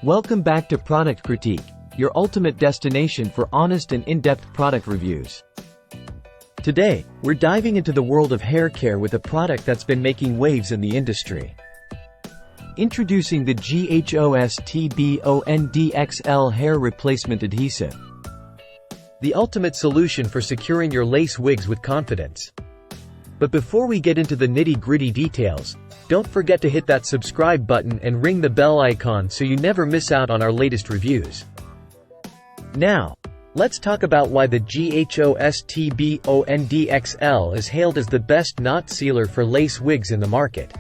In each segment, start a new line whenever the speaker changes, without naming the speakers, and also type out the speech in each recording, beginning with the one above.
Welcome back to Product Critique, your ultimate destination for honest and in-depth product reviews. Today, we're diving into the world of hair care with a product that's been making waves in the industry. Introducing the GHOSTBOND XL Hair Replacement Adhesive. The ultimate solution for securing your lace wigs with confidence. But before we get into the nitty-gritty details, don't forget to hit that subscribe button and ring the bell icon so you never miss out on our latest reviews. Now, let's talk about why the GHOSTBOND XL is hailed as the best knot sealer for lace wigs in the market.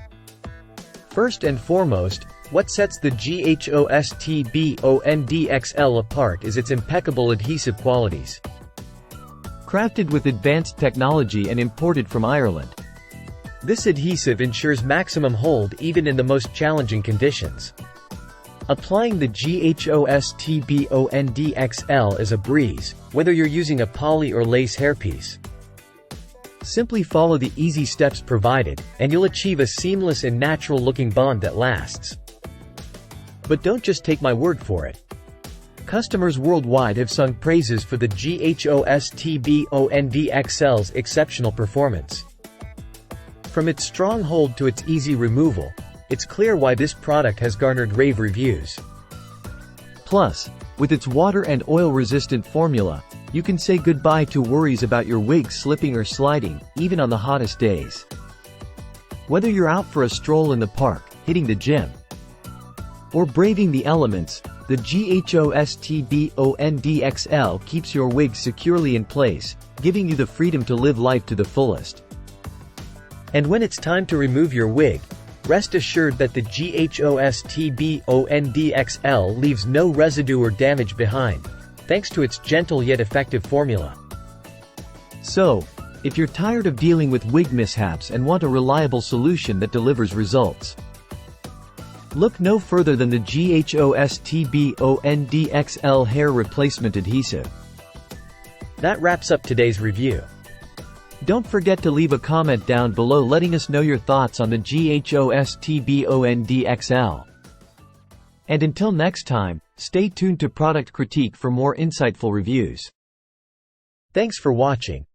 First and foremost, what sets the GHOSTBOND XL apart is its impeccable adhesive qualities. Crafted with advanced technology and imported from Ireland, this adhesive ensures maximum hold even in the most challenging conditions. Applying the GHOSTBOND XL is a breeze, whether you're using a poly or lace hairpiece. Simply follow the easy steps provided, and you'll achieve a seamless and natural-looking bond that lasts. But don't just take my word for it. Customers worldwide have sung praises for the GHOSTBOND XL's exceptional performance. From its strong hold to its easy removal, it's clear why this product has garnered rave reviews. Plus, with its water and oil-resistant formula, you can say goodbye to worries about your wig slipping or sliding, even on the hottest days. Whether you're out for a stroll in the park, hitting the gym, or braving the elements, the GHOSTBOND XL keeps your wig securely in place, giving you the freedom to live life to the fullest. And when it's time to remove your wig, rest assured that the GHOSTBOND XL leaves no residue or damage behind, thanks to its gentle yet effective formula. So, if you're tired of dealing with wig mishaps and want a reliable solution that delivers results, look no further than the GHOSTBOND XL Hair Replacement Adhesive. That wraps up today's review. Don't forget to leave a comment down below letting us know your thoughts on the GHOSTBOND XL. And until next time, stay tuned to Product Critique for more insightful reviews. Thanks for watching.